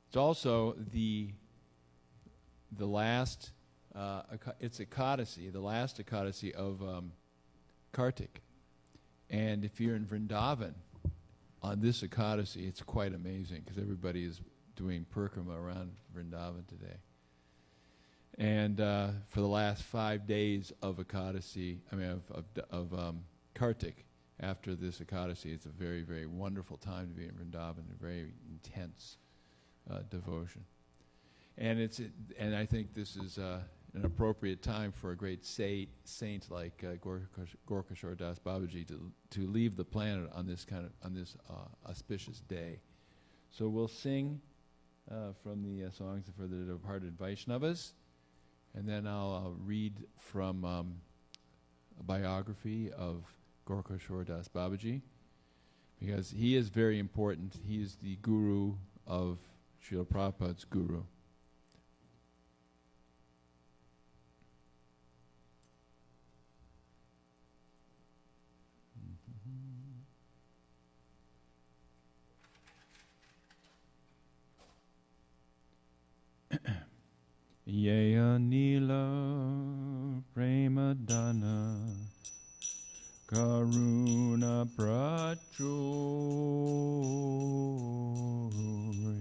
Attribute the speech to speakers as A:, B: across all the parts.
A: It's also the last, it's Ekadasi, the last Ekadasi of Kartik. And if you're in Vrindavan on this Ekadasi, it's quite amazing because everybody is doing parikrama around Vrindavan today. And for the last 5 days of Ekadasi, of Kartik, after this Ekadasi, it's a very, very wonderful time to be in Vrindavan, a very intense devotion. And I think this is an appropriate time for a great saint like Goloka Das Babaji to leave the planet on this auspicious day. So we'll sing from the songs for the departed Vaishnavas, and then I'll read from a biography of Goloka Das Babaji, because he is very important. He is the guru of Srila Prabhupada's guru. Yeya Nila Premadana Karuna Pracho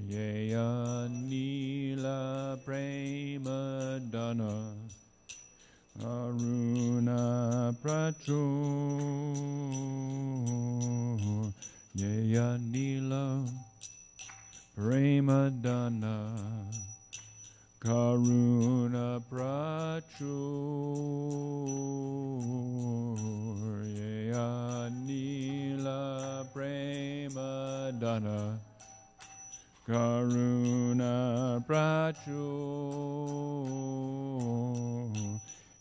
A: Yeya Nila Premadana Karuna Pracho Yeya Nila Premadana Karuna Prachurya Nila Premadana Karuna Prachur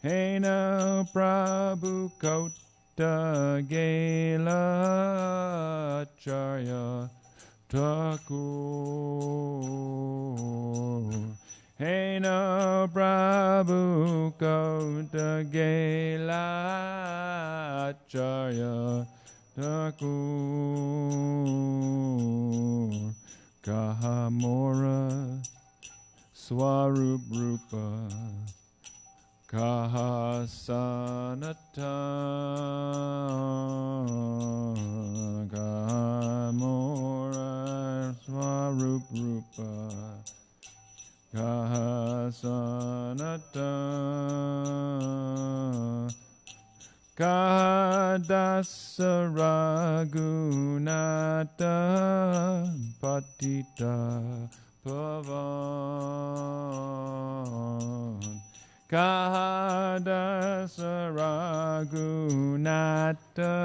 A: Hena Prabhu Kota Gela Acharya Thakur Hena Prabhu Kota Gela Acharya Thakur Kahamora Swarup Rupa Kahasanatan Kahamora Swarup Rupa Kahasanata Kahadasa Raghunata Patita Pavan Kahadasa Raghunata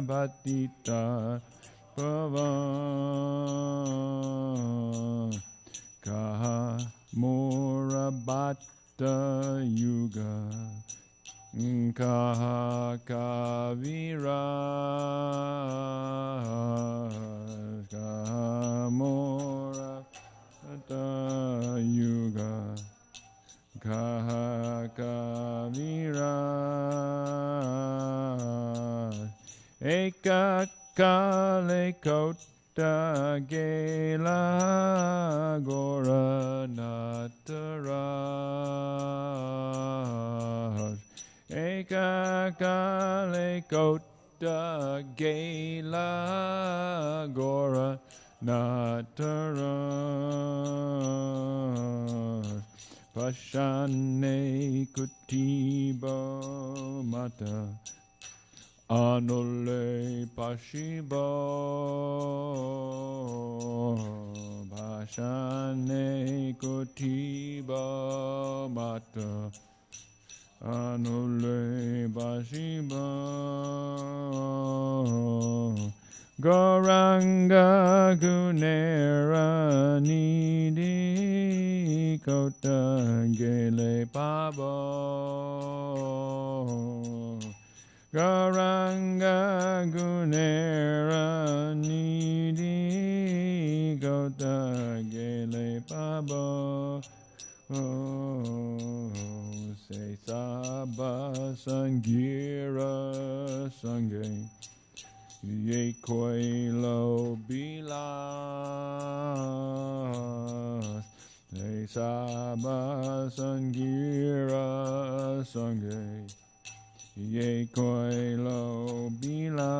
A: Patita Pavan Kaha Morabata Yuga Kaha Kavira Kaha Morabata Yuga Kaha Kavira Eka Kale Kota Gela Gora Nataraj Eka Kale Kota Gela Gora Nataraj Pashane Kutibo Mata Anole Pashibo Bhashane Kutibo Mata Anule Pashibo Goranga Gunera Nidi Kota Gele Pabo Garanga Gunera Nidi Gota Gele Pabo Se Saba Sangira Sange Ye Koilo Bila Se Saba Sangira Sange Ye Koi Lo Bila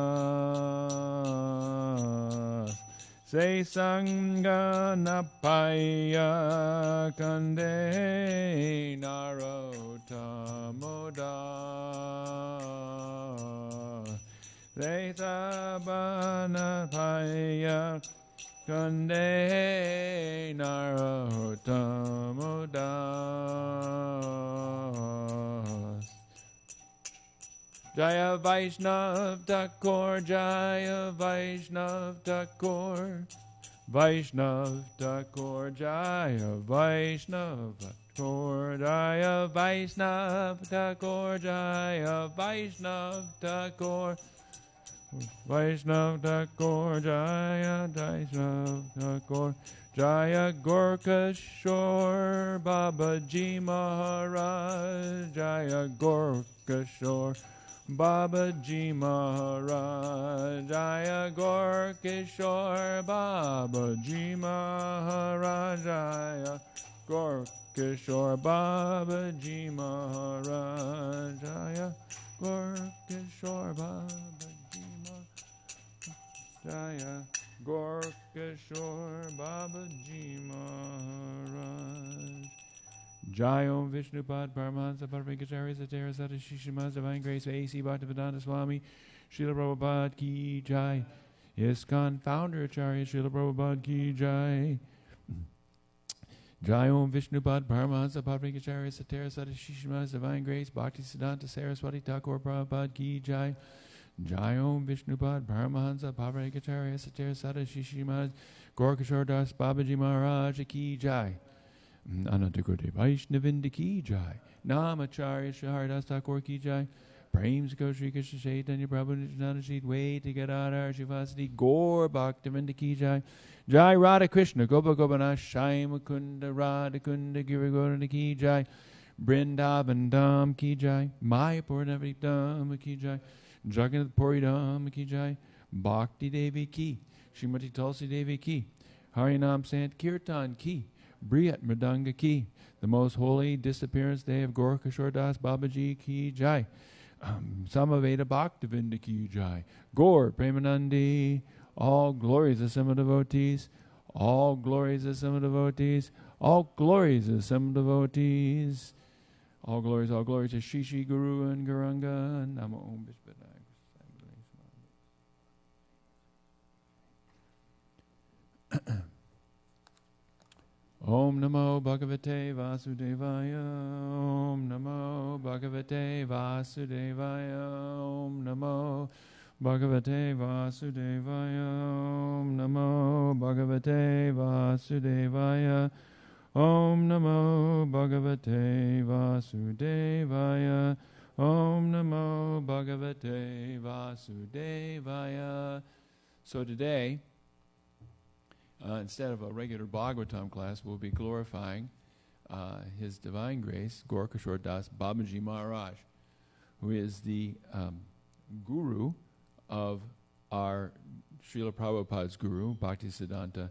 A: Se Sangha Napaya Kande Narotamoda Se Sabana Paya Kande Narotamoda Jaya Vaishnav Thakur, Jaya Vaishnav Thakur, Vaishnav Thakur, Jaya Vaishnav Thakur, Jaya Vaishnav Thakur, Jaya Vaishnav Thakur, Vaishnav Thakur, Jaya Vaishnav Thakur, Jaya Gorka Shore, Babaji Maharaj, Jaya Gorka Shore, Babaji Maharaj, Jaya Gorkishore, Babaji Maharaj, Jaya Gorkishore, Babaji Maharaj, Jaya Gorkishore, Babaji Maharaj, Jaya Gorkishore, Babaji Maharaj. Jai Om Vishnupad Paramahansa Parvikacharya Satara Sata Shishimas Divine Grace A.C. Bhaktivedanta Swami Srila Prabhupada Ki Jai. ISKCON Founder Acharya Srila Prabhupada Ki Jai. Jai Om Vishnupad Paramahansa Parvikacharya Satara Sata Shishimas Divine Grace Bhaktisiddhanta Saraswati Thakur Prabhupada Ki Jai. Jai Om Vishnupad Paramahansa Parvikacharya Satara Sata Shishimas Gorkishore Das Babaji Maharaj Ki Jai. Anantakoti Vaishnavinda Ki Jai. Namacharya Shahardas Thakur Ki Jai. Prem Sako Shri Krishna Chaitanya Prabhu Nityananda Shri Dvaita Gadadhar Shivasati Gaur Bhaktivinda Ki Jai. Jai Radha Krishna Gopa Gopanath Shai Mukunda Radha Kunda Girigorana Ki Jai. Brindavan Dham Ki Jai. Mayapur Navadip Dham Ki Jai. Jagannath Puri Dham Ki Jai. Bhakti Devi Ki. Srimati Tulsi Devi Ki. Harinam Sant Kirtan Ki. Briyat Mridanga Ki, the most holy disappearance day of Gorkishore Das Babaji Ki Jai. Samaveda Bhaktivinda Ki Jai. Gaur Premanandi, all glories of some devotees, all glories of some devotees, all glories of some devotees, all glories to Shri Shri Guru and Gauranga. Namo Om Vishpadaya. Om Namo Bhagavate Vasudevaya. Om Namo Bhagavate Vasudevaya. Om Namo Bhagavate Vasudevaya. Om Namo Bhagavate Vasudevaya. Om Namo Bhagavate Vasudevaya. Om Namo Bhagavate Vasudevaya. So today, instead of a regular Bhagavatam class, we'll be glorifying His Divine Grace, Gorkishore Das Babaji Maharaj, who is the guru of our Srila Prabhupada's guru, Bhaktisiddhanta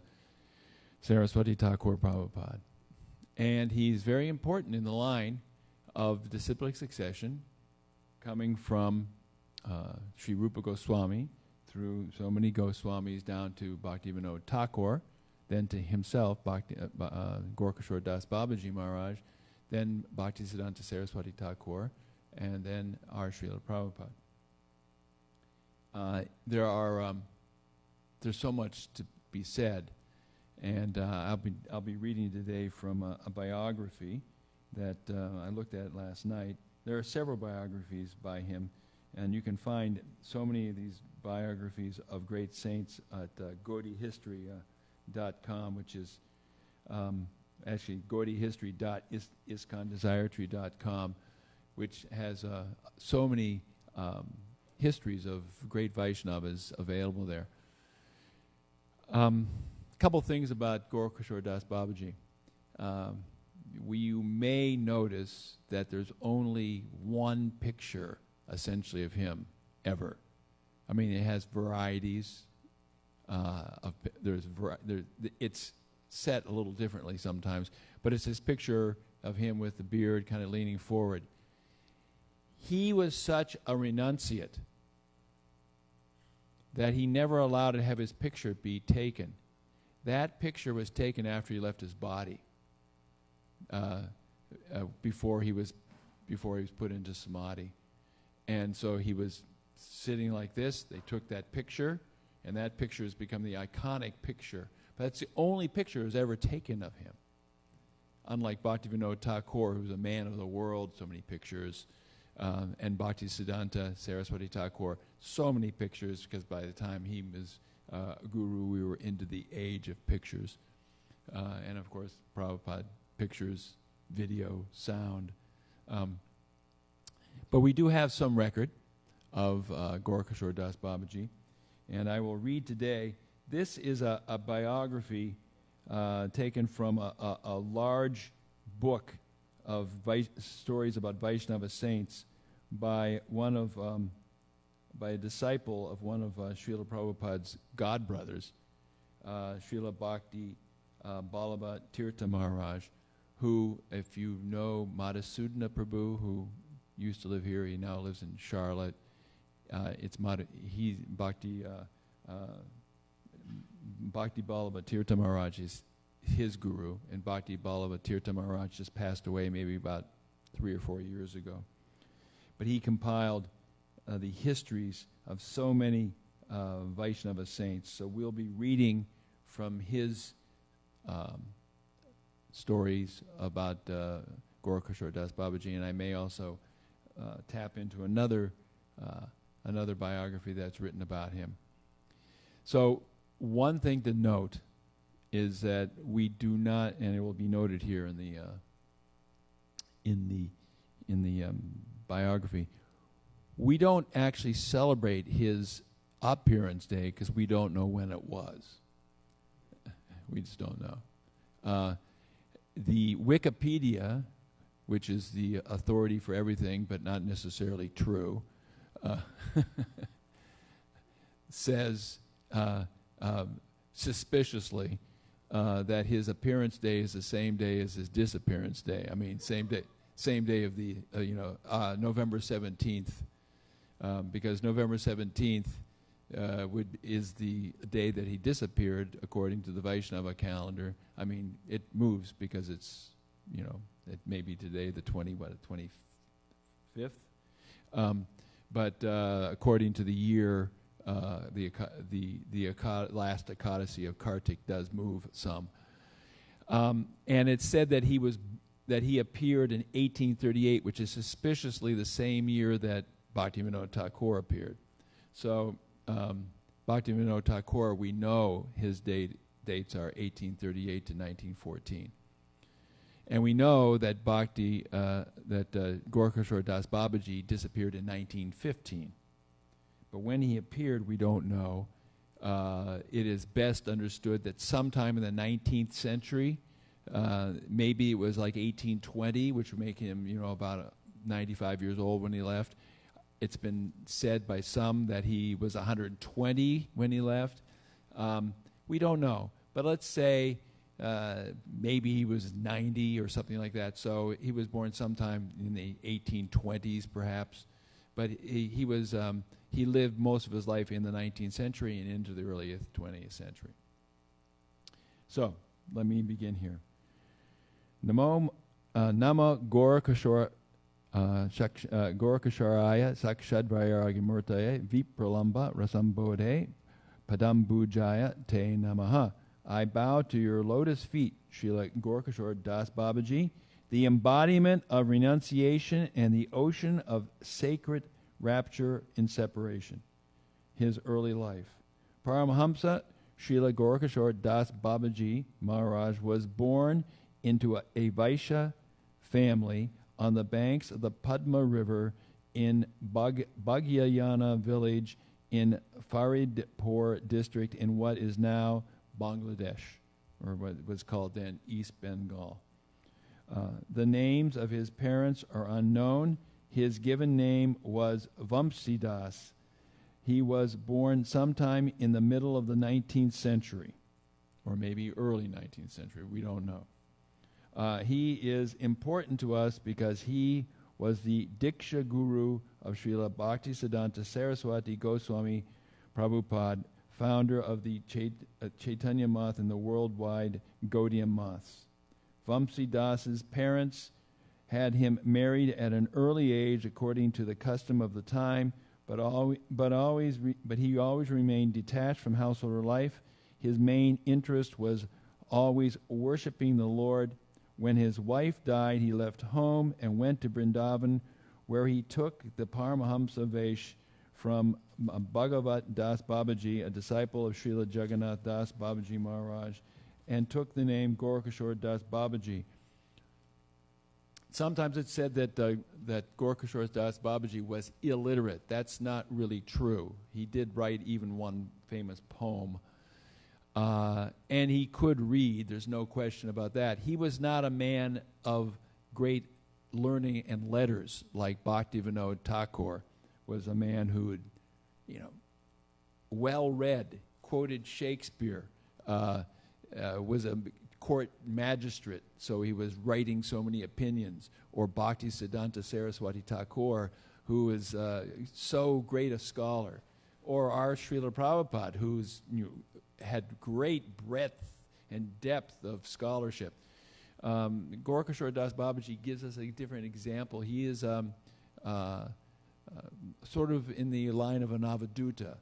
A: Saraswati Thakur Prabhupada. And he's very important in the line of disciplic succession, coming from Sri Rupa Goswami, through so many Goswamis down to Bhaktivinoda Thakur, then to himself, Gorkishore Das Babaji Maharaj, then Bhaktisiddhanta Saraswati Thakur, and then our Srila Prabhupada. There's so much to be said, and I'll be reading today from a biography that I looked at last night. There are several biographies by him, and you can find so many of these biographies of great saints at GaudiHistory.com, which is actually GaudiHistory.iskandesiretree.com, which has so many histories of great Vaishnavas available there. Couple things about Gorkishore Das Babaji. You may notice that there's only one picture, essentially, of him ever. It has varieties. It's set a little differently sometimes, but it's this picture of him with the beard kind of leaning forward. He was such a renunciate that he never allowed to have his picture be taken. That picture was taken after he left his body, before he was put into samadhi. And so he was sitting like this. They took that picture, and that picture has become the iconic picture. But that's the only picture that was ever taken of him. Unlike Bhaktivinoda Thakur, who was a man of the world, so many pictures, and Bhaktisiddhanta Saraswati Thakur, so many pictures, because by the time he was guru, we were into the age of pictures. And of course, Prabhupada, pictures, video, sound. But we do have some record of Gorakishore Das Babaji, and I will read today. This is a biography taken from a large book of stories about Vaishnava saints by by a disciple of one of Srila Prabhupada's godbrothers, Srila Bhakti Ballabha Tirtha Maharaj, who, if you know Madhusudana Prabhu, who used to live here, he now lives in Charlotte. Bhakti Ballabha Tirtha Maharaj is his guru, and Bhakti Ballabha Tirtha Maharaj just passed away maybe about 3 or 4 years ago. But he compiled the histories of so many Vaishnava saints. So we'll be reading from his stories about Gorakishore Das Babaji, and I may also tap into another biography that's written about him. So one thing to note is that we do not, and it will be noted here in the biography, we don't actually celebrate his appearance day because we don't know when it was. We just don't know. The Wikipedia, which is the authority for everything but not necessarily true, says suspiciously that his appearance day is the same day as his disappearance day. I mean, same day of the November 17th, because November 17th is the day that he disappeared according to the Vaishnava calendar. I mean, it moves because it's it may be today the 25th, but according to the year, the last Ekadasi of Kartik does move some, and it's said that he appeared in 1838, which is suspiciously the same year that Bhaktivinoda Thakur appeared. So Bhaktivinoda Thakur, we know his dates are 1838 to 1914. And we know that Gorakishore Das Babaji disappeared in 1915. But when he appeared, we don't know. It is best understood that sometime in the 19th century, maybe it was like 1820, which would make him, about 95 years old when he left. It's been said by some that he was 120 when he left. We don't know. But let's say maybe he was 90 or something like that. So he was born sometime in the 1820s, perhaps. But he lived most of his life in the 19th century and into the early 20th century. So let me begin here. Nama Gorakishore Gorakishoraya Sakshadvairagimurtaye Vipralamba Rasambodhe Padambujaya Te Namaha. I bow to your lotus feet, Srila Gorakishore Das Babaji, the embodiment of renunciation and the ocean of sacred rapture in separation. His early life. Paramahamsa Srila Gorakishore Das Babaji Maharaj was born into a Vaishya family on the banks of the Padma River in Bagyayana village in Faridpur district in what is now Bangladesh, or what was called then East Bengal. The names of his parents are unknown. His given name was Vamsidas. He was born sometime in the middle of the 19th century, or maybe early 19th century. We don't know. He is important to us because he was the Diksha Guru of Srila Bhaktisiddhanta Saraswati Goswami Prabhupada, founder of the Chaitanya Math and the worldwide Gaudiya Maths. Vamsi Das's parents had him married at an early age according to the custom of the time, but he always remained detached from household life. His main interest was always worshiping the Lord. When his wife died, he left home and went to Vrindavan, where he took the Paramahamsa Vesh from Bhagavat Das Babaji, a disciple of Srila Jagannath Das Babaji Maharaj, and took the name Gorakishore Das Babaji. Sometimes it's said that Gorakishore Das Babaji was illiterate. That's not really true. He did write even one famous poem. And he could read, there's no question about that. He was not a man of great learning and letters like Bhaktivinoda Thakur was a man who had, well read, quoted Shakespeare, was a court magistrate, so he was writing so many opinions. Or Bhaktisiddhanta Saraswati Thakur, who is so great a scholar. Or our Srila Prabhupada, who's had great breadth and depth of scholarship. Gorakishore Das Babaji gives us a different example. He is sort of in the line of an Avaduta,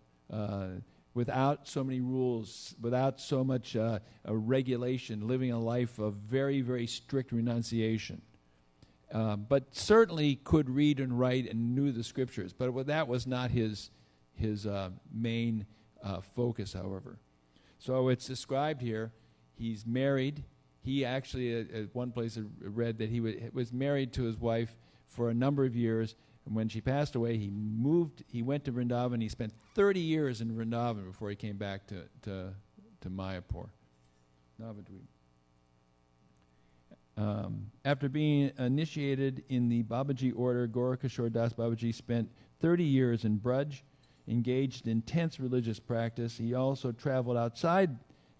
A: without so many rules, without so much regulation, living a life of very, very strict renunciation. But certainly could read and write and knew the scriptures. But that was not his main focus, however. So it's described here. He's married. He actually, at one place, I read that he was married to his wife for a number of years. And when she passed away, he went to Vrindavan. He spent 30 years in Vrindavan before he came back to Mayapur, Navadvip. After being initiated in the Babaji order, Gorakishore Das Babaji spent 30 years in Braj, engaged in intense religious practice. He also traveled outside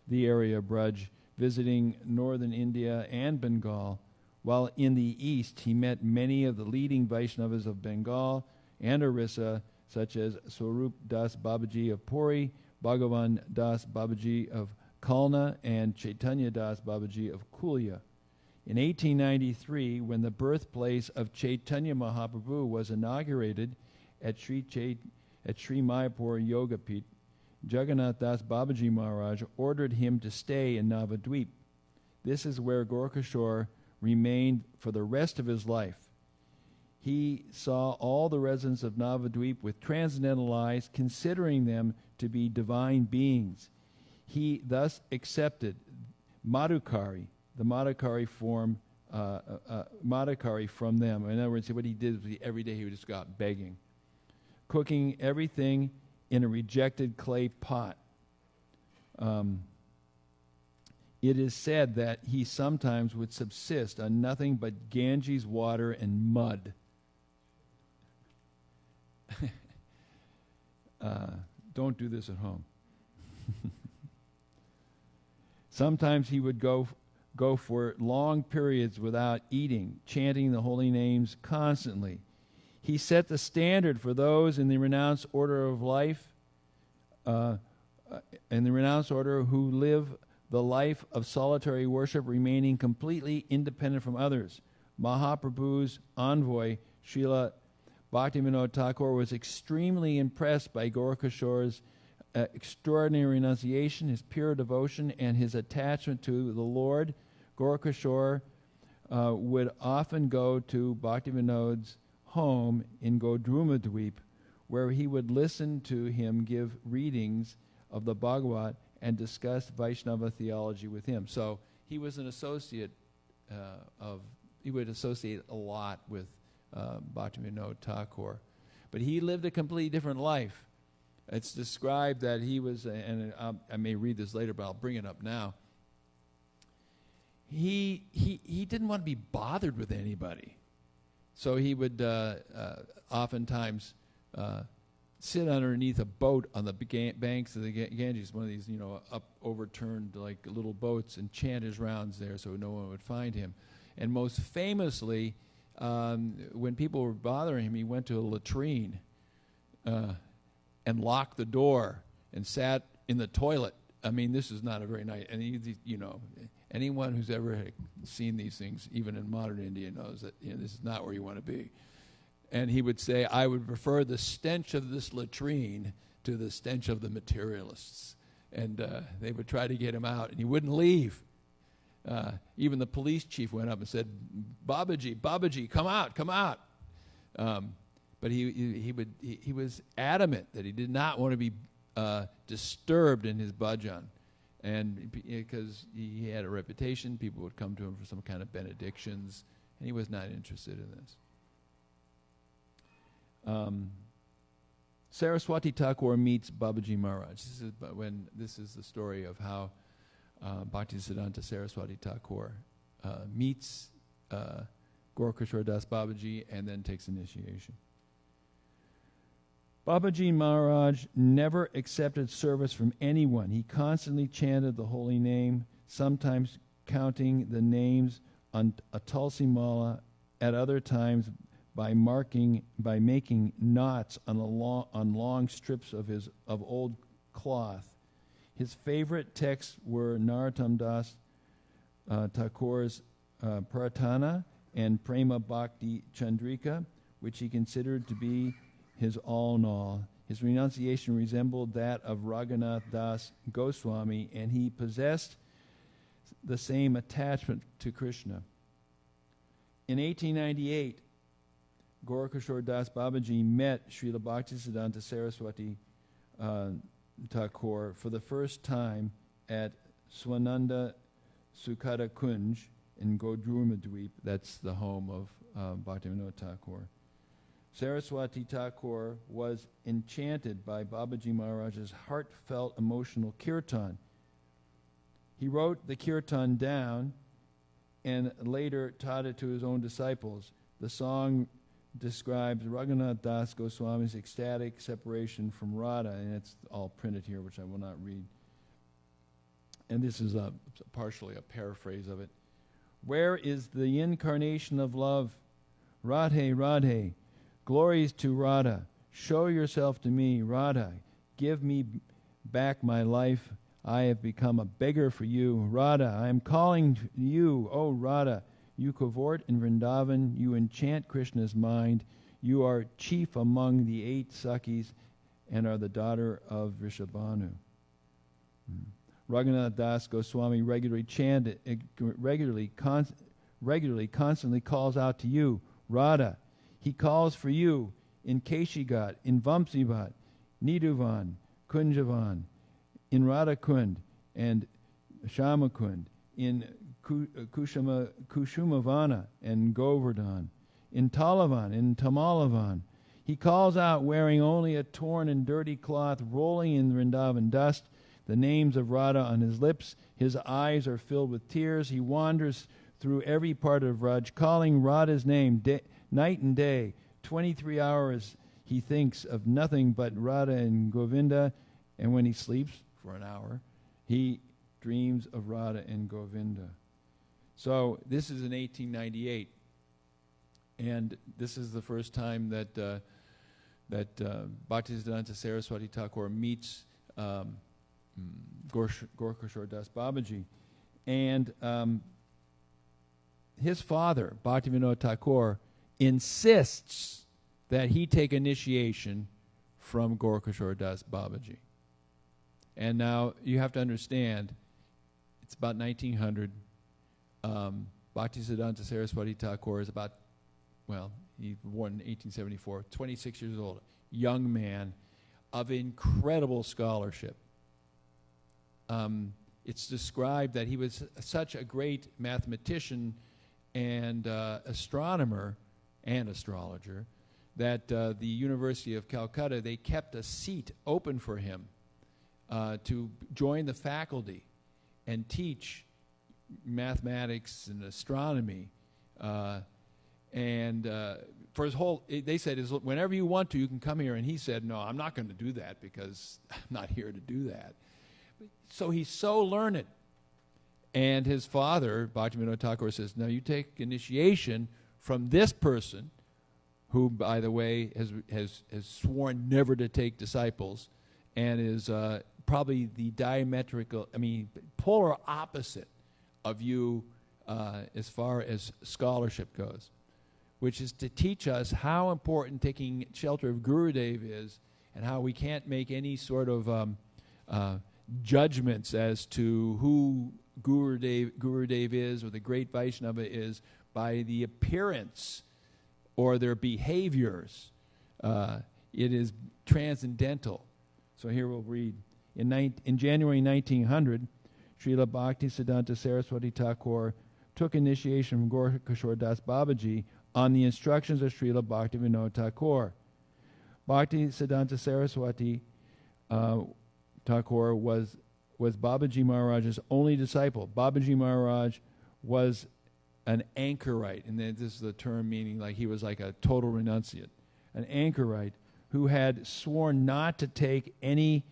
A: the area of Braj, visiting northern India and Bengal. While in the east, he met many of the leading Vaishnavas of Bengal and Orissa, such as Swarup Das Babaji of Puri, Bhagavan Das Babaji of Kalna, and Chaitanya Das Babaji of Kulia. In 1893, when the birthplace of Chaitanya Mahaprabhu was inaugurated at Sri Mayapur Yoga Pit, Jagannath Das Babaji Maharaj ordered him to stay in Navadvip. This is where Gorakishore remained for the rest of his life. He saw all the residents of Navadvip with transcendental eyes, considering them to be divine beings. He thus accepted Madhukari, the Madhukari form, Madhukari from them. In other words, what he did was every day he would just go out begging, cooking everything in a rejected clay pot. It is said that he sometimes would subsist on nothing but Ganges water and mud. Don't do this at home. Sometimes he would go for long periods without eating, chanting the holy names constantly. He set the standard for those in the renounced order of life, in the renounced order who live the life of solitary worship, remaining completely independent from others. Mahaprabhu's envoy, Srila Bhaktivinoda Thakur, was extremely impressed by Gorakishore's extraordinary renunciation, his pure devotion, and his attachment to the Lord. Gorakishore would often go to Bhaktivinoda's home in Godrumadweep, where he would listen to him give readings of the Bhagavat and discuss Vaishnava theology with him. So he was an associate he would associate a lot with Bhaktivinoda Thakur. But he lived a completely different life. It's described that he was, and I may read this later, but I'll bring it up now. He didn't want to be bothered with anybody. So he would oftentimes sit underneath a boat on the banks of the Ganges, one of these, overturned like little boats, and chant his rounds there so no one would find him. And most famously, when people were bothering him, he went to a latrine and locked the door and sat in the toilet. I mean, this is not a very nice, and anyone who's ever seen these things, even in modern India, knows that this is not where you want to be. And he would say, I would prefer the stench of this latrine to the stench of the materialists. And they would try to get him out, and he wouldn't leave. Even the police chief went up and said, Babaji, come out. But he was adamant that he did not want to be disturbed in his bhajan. And because he had a reputation, people would come to him for some kind of benedictions, and he was not interested in this. Saraswati Thakur meets Babaji Maharaj. This is the story of how Bhaktisiddhanta Saraswati Thakur meets Gaurkishore Das Babaji and then takes initiation. Babaji Maharaj never accepted service from anyone. He constantly chanted the holy name, sometimes counting the names on a tulsi mala, at other times by making knots on long strips of old cloth. His favorite texts were Narottam Das Thakur's Pratana and Prema Bhakti Chandrika, which he considered to be his all in all. His renunciation resembled that of Raghunath Das Goswami, and he possessed the same attachment to Krishna. In 1898, Gaurkishore Das Babaji met Srila Bhaktisiddhanta Saraswati Thakur for the first time at Swananda Sukhada Kunj in Godrumadweep. That's the home of Bhaktivinoda Thakur. Saraswati Thakur was enchanted by Babaji Maharaj's heartfelt emotional kirtan. He wrote the kirtan down and later taught it to his own disciples. The song describes Raghunath Das Goswami's ecstatic separation from Radha, and it's all printed here, which I will not read. And this is partially a paraphrase of it. Where is the incarnation of love? Radhe, Radhe. Glories to Radha. Show yourself to me, Radha. Give me back my life. I have become a beggar for you. Radha, I am calling to you, O Radha. You cavort in Vrindavan. You enchant Krishna's mind. You are chief among the 8 Sakhis and are the daughter of Vrishabhanu. Raghunath Das Goswami constantly calls out to you, Radha. He calls for you in Keshigat, in Vamsivat, Nidhuvan, Kunjavan, in Radhakund and Shamakund, in Kushumavana and Govardhan, in Talavan, in Tamalavan. He calls out wearing only a torn and dirty cloth, rolling in Vrindavan dust, the names of Radha on his lips. His eyes are filled with tears. He wanders through every part of Raj, calling Radha's name night and day. 23 hours he thinks of nothing but Radha and Govinda, and when he sleeps for an hour, he dreams of Radha and Govinda. So this is in 1898, and this is the first time that Bhaktisiddhanta Saraswati Thakur meets Gaurkishore Das Babaji, and his father, Bhaktivinoda Thakur, insists that he take initiation from Gaurkishore Das Babaji. And now you have to understand, it's about 1900. Bhaktisiddhanta Saraswati Thakur is about, he was born in 1874, 26 years old, young man of incredible scholarship. It's described that he was such a great mathematician and astronomer and astrologer that the University of Calcutta, they kept a seat open for him to join the faculty and teach mathematics and astronomy and for his whole, they said, whenever you want to, you can come here. And he said, no, I'm not going to do that because I'm not here to do that. So he's so learned. And his father, Bhaktivinoda Thakur, says, now you take initiation from this person, who, by the way, has sworn never to take disciples, and is probably the polar opposite of you as far as scholarship goes, which is to teach us how important taking shelter of Gurudev is, and how we can't make any sort of judgments as to who Gurudev is or the great Vaishnava is by the appearance or their behaviors. It is transcendental. So here we'll read. In January 1900, Srila Bhaktisiddhanta Saraswati Thakur took initiation from Gorkashore Das Babaji on the instructions of Srila Bhaktivinoda Thakur. Bhaktisiddhanta Saraswati Thakur was Babaji Maharaj's only disciple. Babaji Maharaj was an anchorite, and this is the term meaning like he was like a total renunciate, an anchorite who had sworn not to take any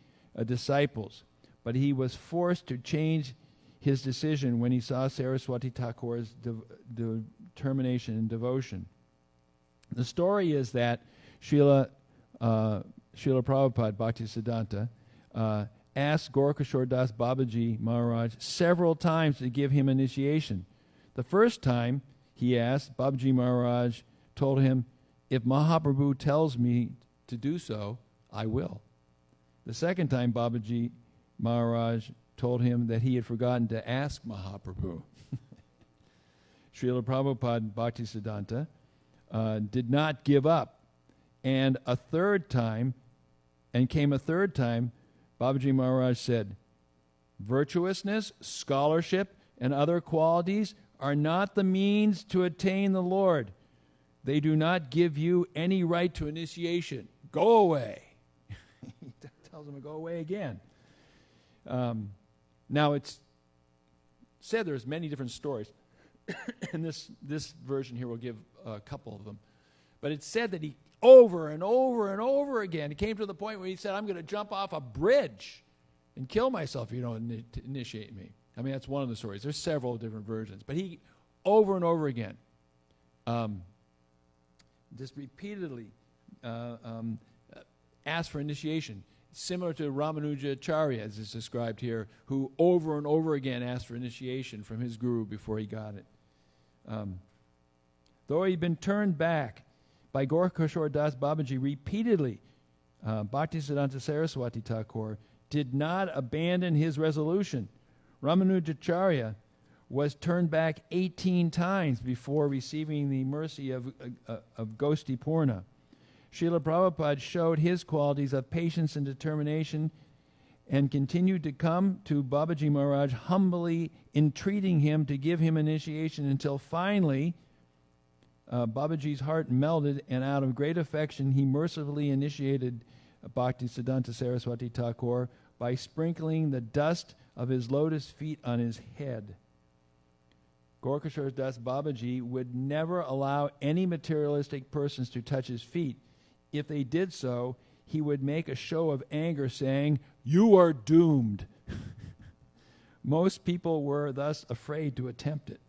A: disciples, but he was forced to change his decision when he saw Saraswati Thakur's determination and devotion. The story is that Srila Prabhupada Bhaktisiddhanta asked Gorkashore Das Babaji Maharaj several times to give him initiation. The first time he asked, Babaji Maharaj told him, if Mahaprabhu tells me to do so, I will. The second time Babaji Maharaj told him that he had forgotten to ask Mahaprabhu. Srila Prabhupada Bhaktisiddhanta did not give up. And a third time, Babaji Maharaj said, virtuousness, scholarship, and other qualities are not the means to attain the Lord. They do not give you any right to initiation. Go away. He tells him to go away again. Now it's said there's many different stories, and this version here will give a couple of them. But it's said that he over and over and over again, he came to the point where he said, I'm going to jump off a bridge and kill myself if you don't initiate me. I mean, that's one of the stories. There's several different versions. But he, over and over again, just repeatedly asked for initiation, similar to Ramanujacharya, as is described here, who over and over again asked for initiation from his guru before he got it. Though he'd been turned back by Gorkashore Das Babaji repeatedly, Bhaktisiddhanta Saraswati Thakur did not abandon his resolution. Ramanujacharya was turned back 18 times before receiving the mercy of Gosti Purna. Srila Prabhupada showed his qualities of patience and determination and continued to come to Babaji Maharaj humbly entreating him to give him initiation until finally Babaji's heart melted, and out of great affection he mercifully initiated Bhaktisiddhanta Saraswati Thakur by sprinkling the dust of his lotus feet on his head. Gorkashore Das Babaji would never allow any materialistic persons to touch his feet. If they did so, he would make a show of anger, saying, "You are doomed." Most people were thus afraid to attempt it.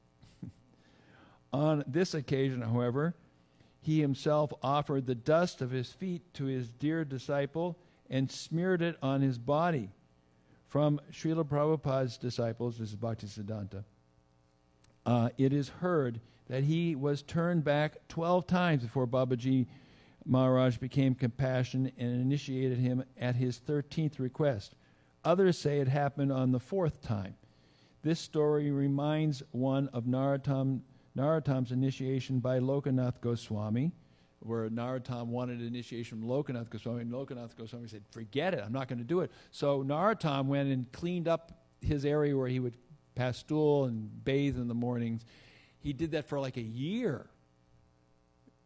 A: On this occasion, however, he himself offered the dust of his feet to his dear disciple and smeared it on his body. From Srila Prabhupada's disciples, this is Bhaktisiddhanta, it is heard that he was turned back 12 times before Babaji Maharaj became compassionate and initiated him at his 13th request. Others say it happened on the 4th time. This story reminds one of Narottam's initiation by Lokanath Goswami, where Narottam wanted initiation from Lokanath Goswami, and Lokanath Goswami said, forget it, I'm not going to do it. So Narottam went and cleaned up his area where he would pass stool and bathe in the mornings. He did that for like a year.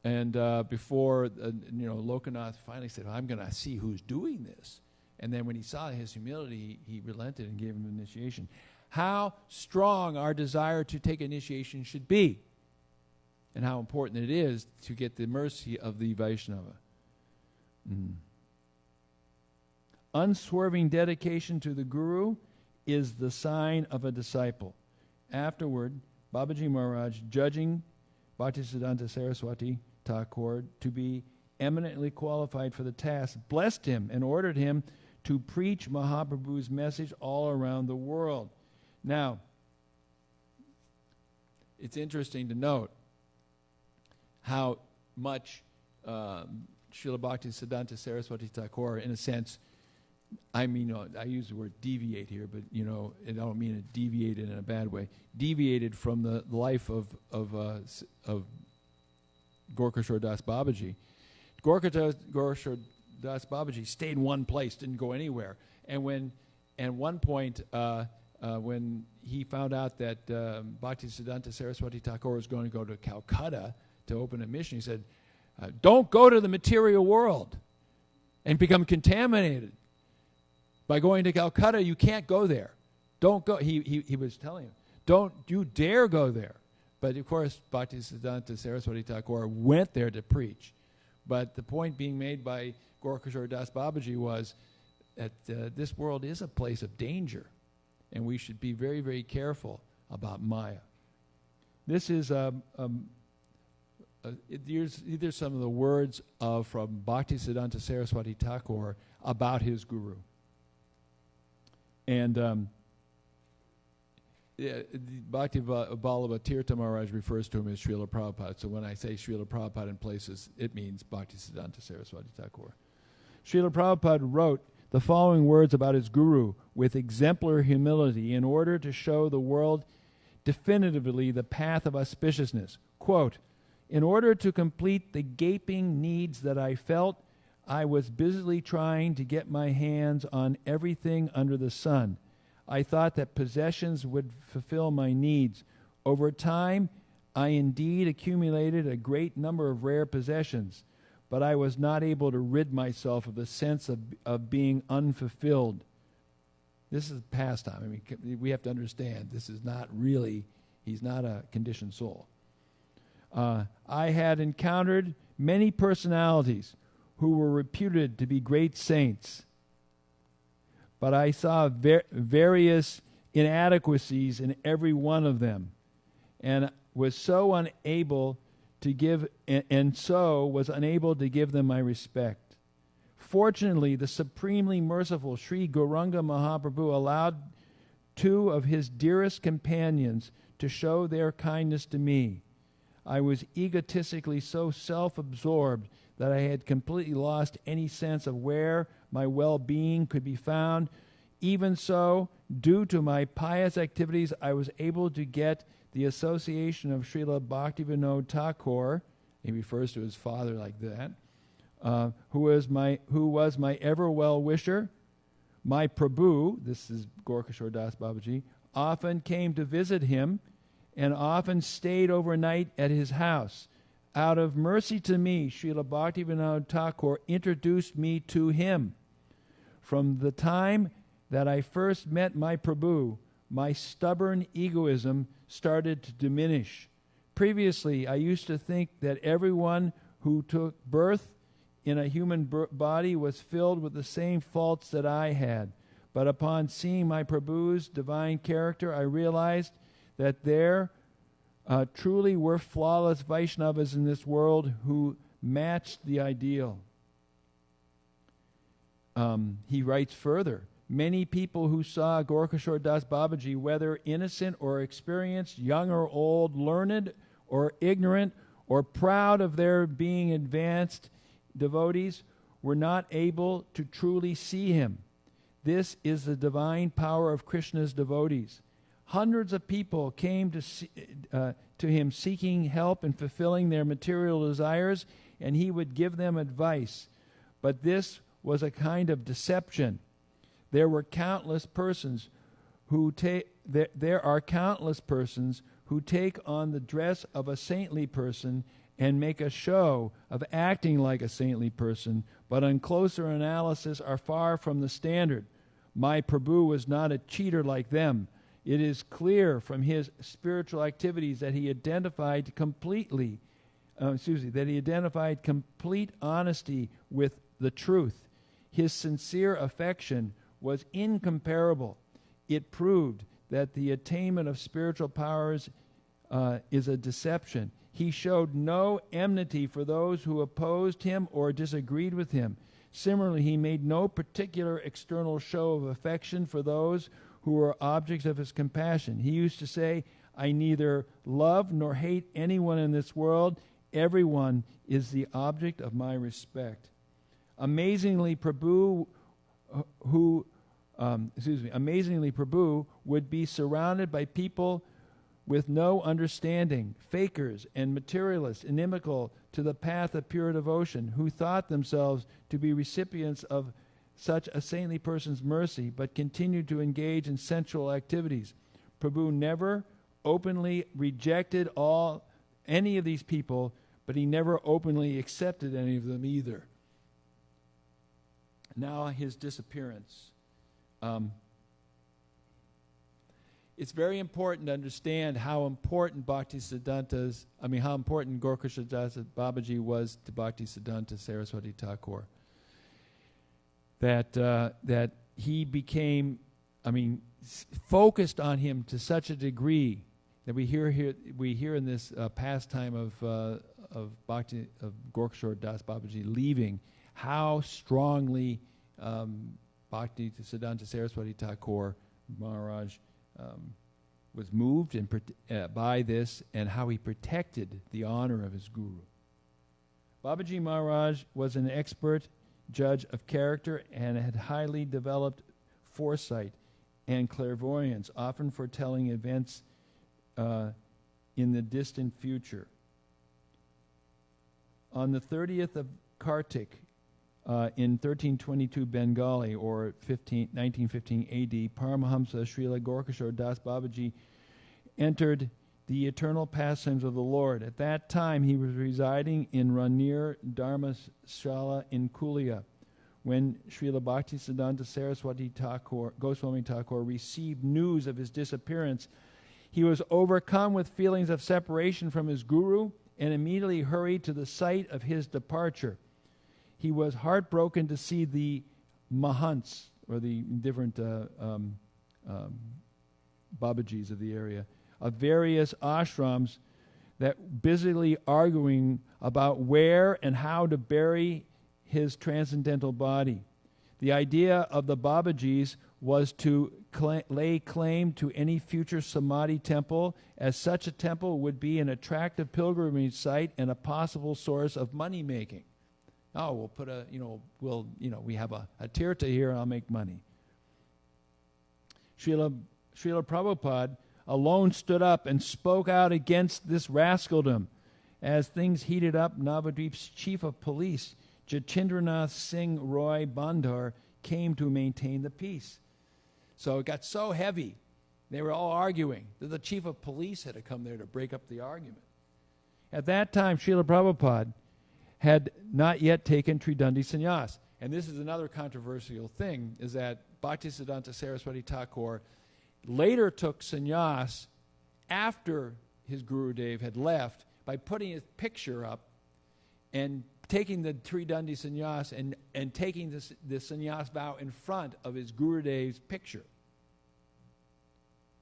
A: And before, Lokanath finally said, I'm going to see who's doing this. And then when he saw his humility, he relented and gave him initiation. How strong our desire to take initiation should be. and how important it is to get the mercy of the Vaishnava. Unswerving dedication to the Guru is the sign of a disciple. Afterward, Babaji Maharaj, judging Bhaktisiddhanta Saraswati Thakur to be eminently qualified for the task, blessed him and ordered him to preach Mahaprabhu's message all around the world. Now, it's interesting to note how much Srila Bhaktisiddhanta Saraswati Thakur, in a sense, I mean, I use the word deviate here, but I don't mean it deviated in a bad way. Deviated from the life of Gorkashore Das Babaji. Gorkashore Das Babaji stayed in one place, didn't go anywhere. And at one point, when he found out that Bhaktisiddhanta Saraswati Thakur was going to go to Calcutta to open a mission, he said, "Don't go to the material world and become contaminated. By going to Calcutta, you can't go there. Don't go." He was telling him, "Don't you dare go there." But of course, Bhaktisiddhanta Saraswati Thakur went there to preach. But the point being made by Gorkashore Das Babaji was that this world is a place of danger, and we should be very, very careful about Maya. This is these are some of the words from Bhaktisiddhanta Saraswati Thakur about his guru. And Bhakti Vallabha Tirtha Maharaj refers to him as Srila Prabhupada. So when I say Srila Prabhupada in places, it means Bhaktisiddhanta Saraswati Thakur. Srila Prabhupada wrote the following words about his guru with exemplar humility in order to show the world definitively the path of auspiciousness. Quote, "In order to complete the gaping needs that I felt, I was busily trying to get my hands on everything under the sun. I thought that possessions would fulfill my needs. Over time, I indeed accumulated a great number of rare possessions, but I was not able to rid myself of the sense of being unfulfilled." This is pastime. I mean, we have to understand, this is not really, he's not a conditioned soul. "I had encountered many personalities who were reputed to be great saints, but I saw various inadequacies in every one of them, and was so unable to give them my respect. Fortunately, the supremely merciful Sri Gauranga Mahaprabhu allowed two of his dearest companions to show their kindness to me. I was egotistically so self-absorbed that I had completely lost any sense of where my well-being could be found. Even so, due to my pious activities, I was able to get the association of Srila Bhaktivinoda Thakur," he refers to his father like that, who was my ever well-wisher. My Prabhu," this is Gorkashore Das Babaji, "often came to visit him and often stayed overnight at his house. Out of mercy to me, Srila Bhaktivinoda Thakur introduced me to him. From the time that I first met my Prabhu, my stubborn egoism started to diminish. Previously, I used to think that everyone who took birth in a human body was filled with the same faults that I had. But upon seeing my Prabhu's divine character, I realized that there truly were flawless Vaishnavas in this world who matched the ideal." He writes further, "Many people who saw Gorkashore Das Babaji, whether innocent or experienced, young or old, learned or ignorant, or proud of their being advanced devotees, were not able to truly see him. This is the divine power of Krishna's devotees. Hundreds of people came to him seeking help in fulfilling their material desires, and he would give them advice. But this was a kind of deception. There are countless persons who take on the dress of a saintly person and make a show of acting like a saintly person, but on closer analysis are far from the standard. My Prabhu was not a cheater like them. It is clear from his spiritual activities that he identified completely that he identified complete honesty with the truth. His sincere affection was incomparable. It proved that the attainment of spiritual powers is a deception. He showed no enmity for those who opposed him or disagreed with him. Similarly, he made no particular external show of affection for those who were objects of his compassion. He used to say, "I neither love nor hate anyone in this world. Everyone is the object of my respect." Amazingly, Prabhu would be surrounded by people with no understanding, fakers and materialists inimical to the path of pure devotion, who thought themselves to be recipients of such a saintly person's mercy, but continued to engage in sensual activities. Prabhu never openly rejected any of these people, but he never openly accepted any of them either. Now his disappearance. It's very important to understand how important how important Gorkhashadas Babaji was to Bhaktisiddhanta Saraswati Thakur. That he became, focused on him to such a degree that we hear in this pastime of Gorkhashadas Babaji leaving, how strongly Bhaktisiddhanta Saraswati Thakur Maharaj was moved by this, and how he protected the honor of his guru. Babaji Maharaj was an expert judge of character and had highly developed foresight and clairvoyance, often foretelling events in the distant future. On the 30th of Kartik, in 1322 Bengali, or 1915 AD, Paramahamsa Srila Gorkhashore Das Babaji entered the eternal pastimes of the Lord. At that time, he was residing in Ranir Dharmashala in Kulia, when Srila Bhaktisiddhanta Saraswati Goswami Thakur received news of his disappearance. He was overcome with feelings of separation from his guru and immediately hurried to the site of his departure. He was heartbroken to see the mahants, or the different Babajis of the area, of various ashrams, that busily arguing about where and how to bury his transcendental body. The idea of the Babajis was to lay claim to any future Samadhi temple, as such a temple would be an attractive pilgrimage site and a possible source of money making. Oh, we'll put we have a tirtha here and I'll make money. Srila Prabhupada alone stood up and spoke out against this rascaldom. As things heated up, Navadvip's chief of police, Jachindranath Singh Roy Bandhar, came to maintain the peace. So it got so heavy, they were all arguing that the chief of police had to come there to break up the argument. At that time, Srila Prabhupada had not yet taken Tridandi Sannyas. And this is another controversial thing, is that Bhaktisiddhanta Saraswati Thakur later took sannyas after his Gurudev had left by putting his picture up and taking the Tridandi Sannyas and taking the sannyas vow in front of his Gurudev's picture,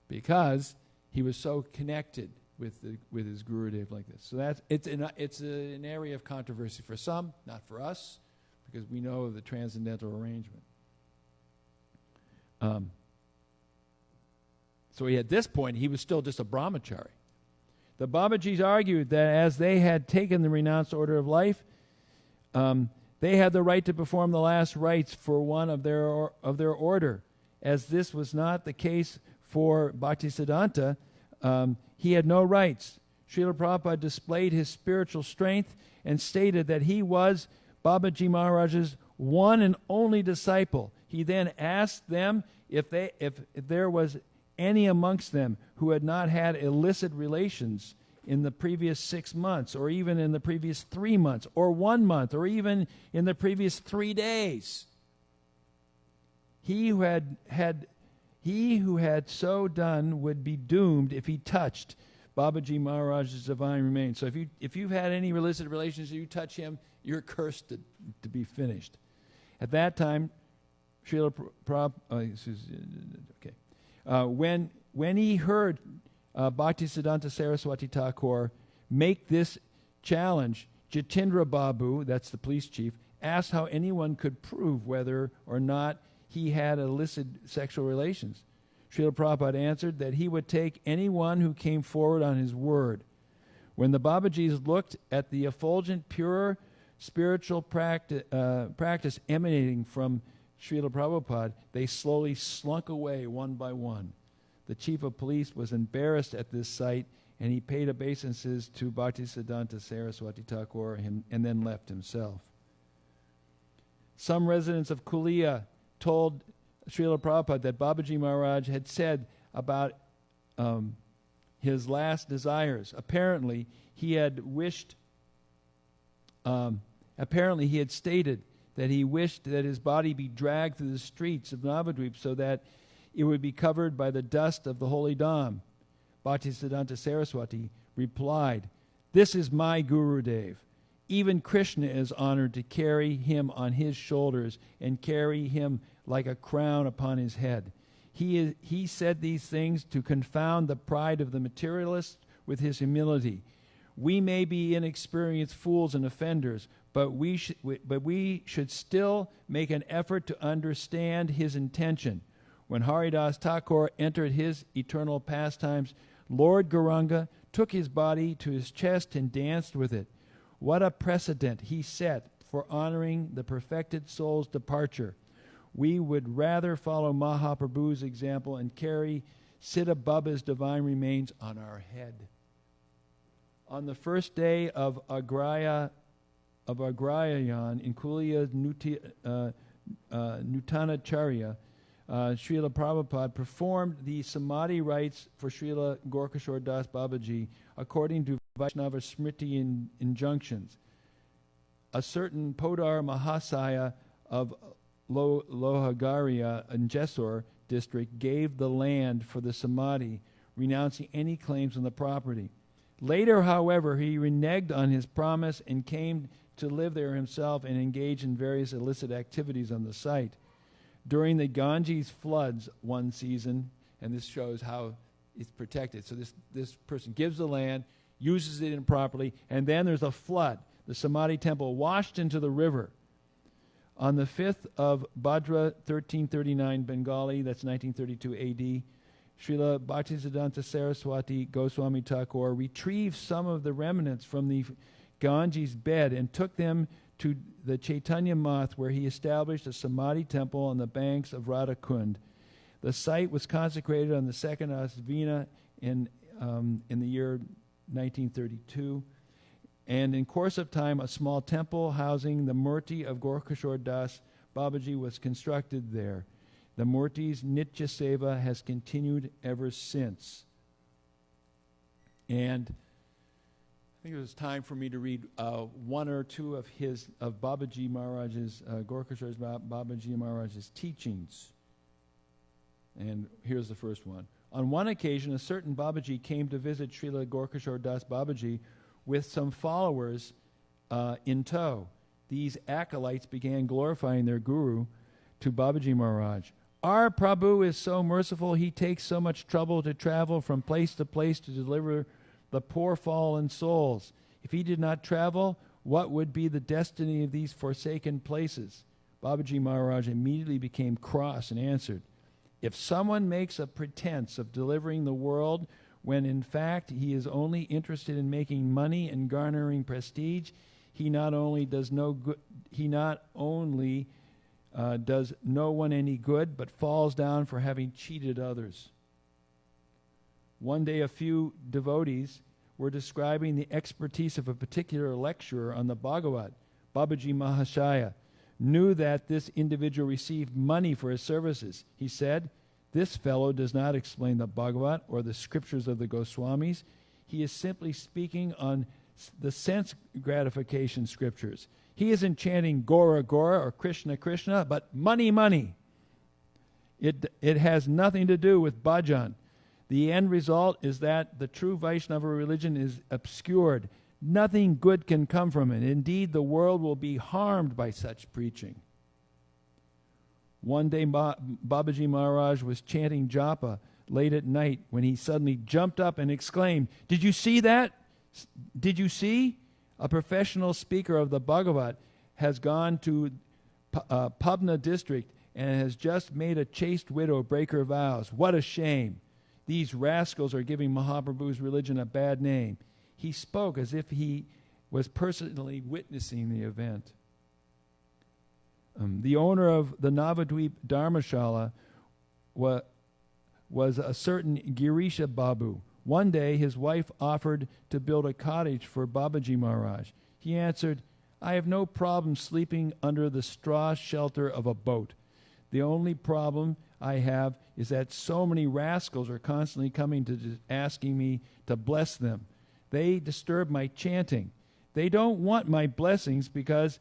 A: because he was so connected with his Gurudev like this. So it's an area of controversy for some, not for us, because we know of the transcendental arrangement. So at this point, he was still just a brahmachari. The Babajis argued that as they had taken the renounced order of life, they had the right to perform the last rites for one of their order. As this was not the case for Bhaktisiddhanta, he had no rights. Srila Prabhupada displayed his spiritual strength and stated that he was Babaji Maharaj's one and only disciple. He then asked them if there was any amongst them who had not had illicit relations in the previous 6 months, or even in the previous 3 months, or 1 month, or even in the previous 3 days. He who had so done would be doomed if he touched Babaji Maharaj's divine remains. So if you've had any illicit relations, you touch him, you're cursed to be finished. At that time, Srila Prabhupada, when he heard Bhaktisiddhanta Saraswati Thakur make this challenge, Jitendra Babu, that's the police chief, asked how anyone could prove whether or not he had illicit sexual relations. Srila Prabhupada answered that he would take anyone who came forward on his word. When the Babajis looked at the effulgent, pure spiritual practice emanating from Srila Prabhupada, they slowly slunk away one by one. The chief of police was embarrassed at this sight, and he paid obeisances to Bhaktisiddhanta Saraswati Thakur and then left himself. Some residents of Kulia told Srila Prabhupada that Babaji Maharaj had said about his last desires. Apparently, he had stated that he wished that his body be dragged through the streets of Navadvip so that it would be covered by the dust of the holy Dham. Bhaktisiddhanta Saraswati replied, "This is my Gurudev. Even Krishna is honored to carry him on his shoulders and carry him like a crown upon his head. He said these things to confound the pride of the materialist with his humility. We may be inexperienced fools and offenders, but we should still make an effort to understand his intention. When Haridas Thakur entered his eternal pastimes, Lord Gauranga took his body to his chest and danced with it. What a precedent he set for honoring the perfected soul's departure. We would rather follow Mahaprabhu's example and carry Siddha Baba's divine remains on our head." On the first day of Agrayan in Kulia Nutanacharya, Srila Prabhupada performed the Samadhi rites for Srila Gorkashore Das Babaji according to Vaishnava Smriti injunctions. A certain Podar Mahasaya of Lohagaria in Jessore district gave the land for the Samadhi, renouncing any claims on the property. Later, however, he reneged on his promise and came to live there himself and engage in various illicit activities on the site. During the Ganges floods one season, and this shows how it's protected. So this person gives the land, uses it improperly, and then there's a flood. The Samadhi temple washed into the river. On the 5th of Bhadra, 1339 Bengali, that's 1932 AD, Srila Bhaktisiddhanta Saraswati Goswami Thakur retrieved some of the remnants from the Ganges bed and took them to the Chaitanya Math, where he established a Samadhi temple on the banks of Radhakund. The site was consecrated on the 2nd Asvina in the year 1932. And in course of time, a small temple housing the Murti of Gorkashore Das Babaji was constructed there. The Murti's Nitya Seva has continued ever since. And I think it was time for me to read one or two of Babaji Maharaj's, Gorkashore Babaji Maharaj's teachings. And here's the first one. On one occasion, a certain Babaji came to visit Srila Gorkashore Das Babaji with some followers in tow. These acolytes began glorifying their guru to Babaji Maharaj. "Our Prabhu is so merciful, he takes so much trouble to travel from place to place to deliver the poor fallen souls. If he did not travel, what would be the destiny of these forsaken places?" Babaji Maharaj immediately became cross and answered, "If someone makes a pretense of delivering the world when in fact he is only interested in making money and garnering prestige, he not only does no one any good, but falls down for having cheated others." One day a few devotees were describing the expertise of a particular lecturer on the Bhagavat. Babaji Mahashaya knew that this individual received money for his services. He said, "This fellow does not explain the Bhagavat or the scriptures of the Goswamis. He is simply speaking on the sense gratification scriptures. He isn't chanting Gora Gora or Krishna Krishna, but money, money. It has nothing to do with bhajan.
B: The end result is that the true Vaishnava religion is obscured. Nothing good can come from it. Indeed, the world will be harmed by such preaching. One day, Babaji Maharaj was chanting japa late at night when he suddenly jumped up and exclaimed, "Did you see that? Did you see? A professional speaker of the Bhagavat has gone to Pabna district and has just made a chaste widow break her vows. What a shame. These rascals are giving Mahaprabhu's religion a bad name." He spoke as if he was personally witnessing the event. The owner of the Navadweep Dharmashala was a certain Girisha Babu. One day his wife offered to build a cottage for Babaji Maharaj. He answered, "I have no problem sleeping under the straw shelter of a boat. The only problem I have is that so many rascals are constantly coming to asking me to bless them. They disturb my chanting. They don't want my blessings because